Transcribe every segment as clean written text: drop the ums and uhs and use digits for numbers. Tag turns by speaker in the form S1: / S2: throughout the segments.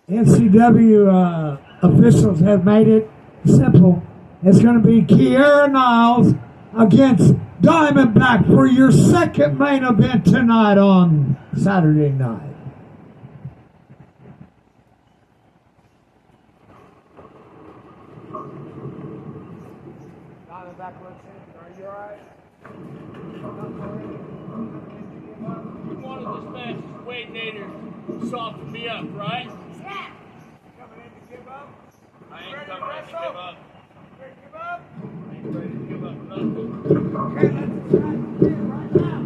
S1: NCW officials have made it simple. It's going to be Kiera Niles against Diamondback for your second main event tonight on Saturday night.
S2: Diamondback looks in. Are you alright?
S3: One of this match is Wade Nader soften me up, right?
S2: Yeah. Coming in to give up?
S3: I ain't coming in to give up.
S2: Ready to give up?
S3: I ain't ready to give up nothing.
S2: Okay, let's try it right now.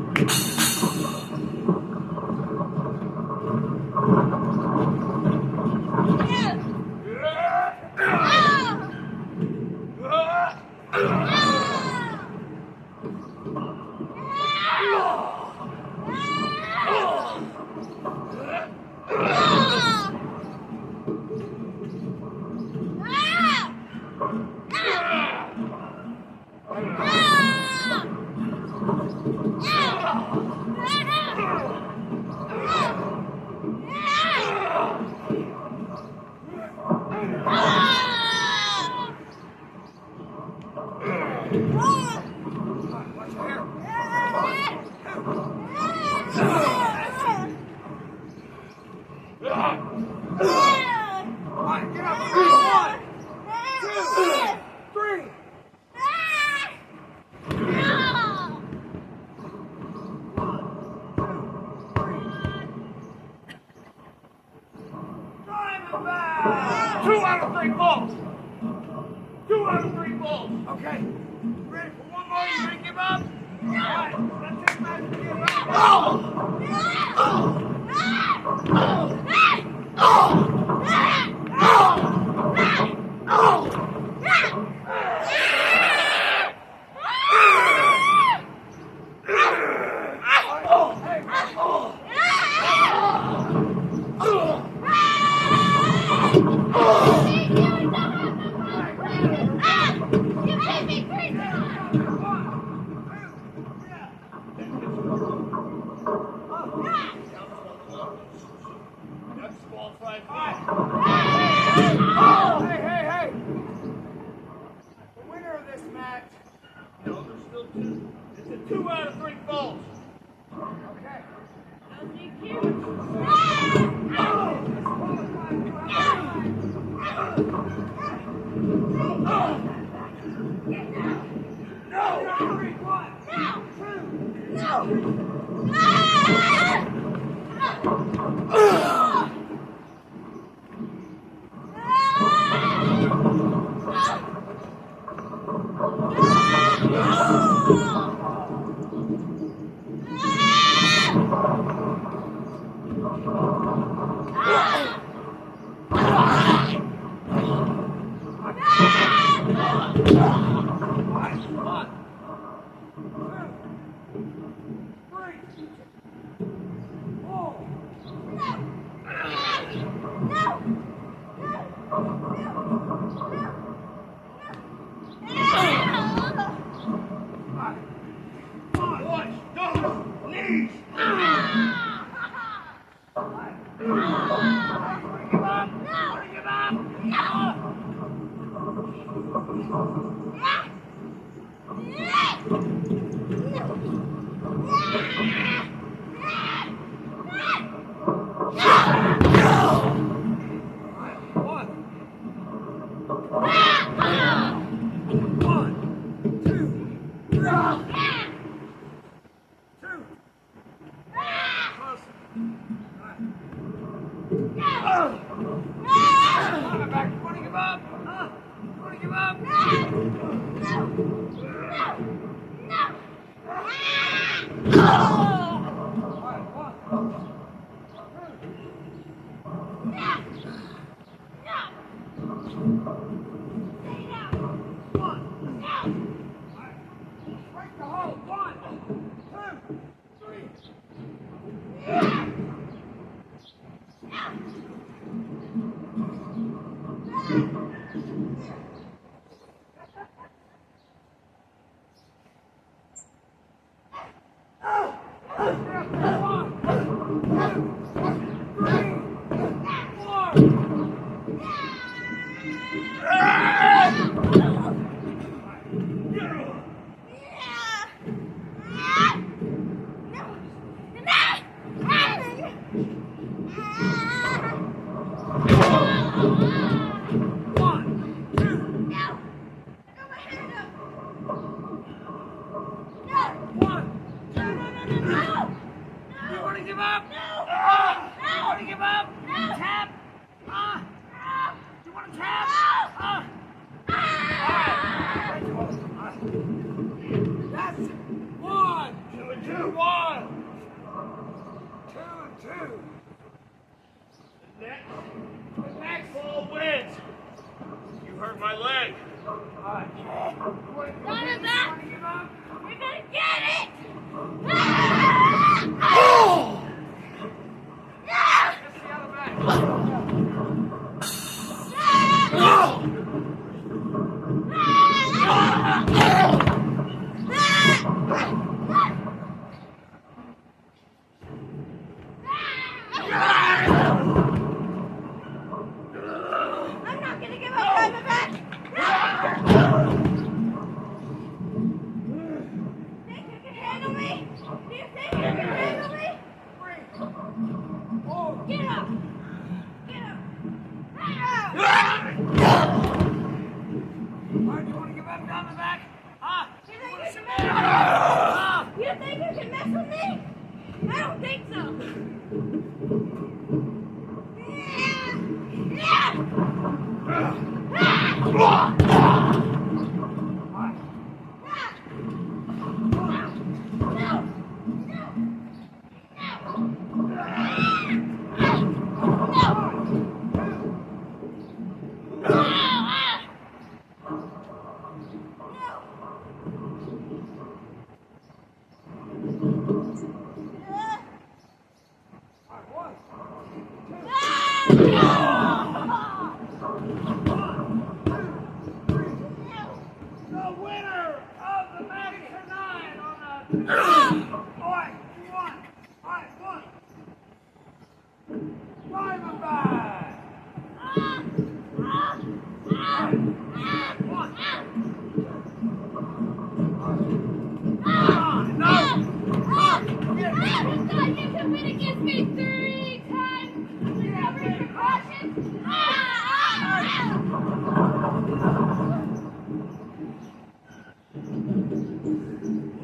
S3: Two out of three balls. 2 out of 3 balls.
S2: Okay. Ready for one more? You ready to give up? Alright, let's take back to give up.
S3: That's the ball right
S2: Hey! The winner of this match.
S3: No, there's still 2. It's a 2 out of 3 balls.
S2: Okay. One, two, three, 4. to give up?
S4: No.
S2: You want to give up?
S4: No.
S2: Tap? You want to tap? That's 1, 2 and 2, 1. 2 and 2.
S3: The next ball wins. You hurt my leg.
S4: Diamondback, you're gonna get it!
S2: Just the other back.
S4: I'm not gonna give up, Diamondback! Think you can handle me? Do you think you can handle me?
S2: 3, 4.
S4: Get up! Get up!
S2: Alright, you want to give up down the back? Huh?
S4: You think you can mess with me? I don't think so.
S2: The winner of the match tonight on the... Alright, 1. Alright, 1. Diamondback! 1. No!
S4: You compete against me 3 times. You have repercussions.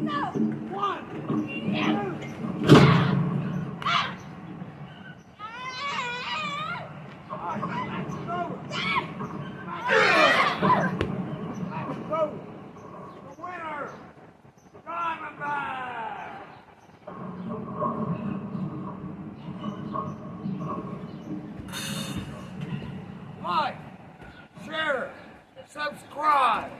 S4: No.
S2: 1. The winner, Diamondback! Like, share, subscribe.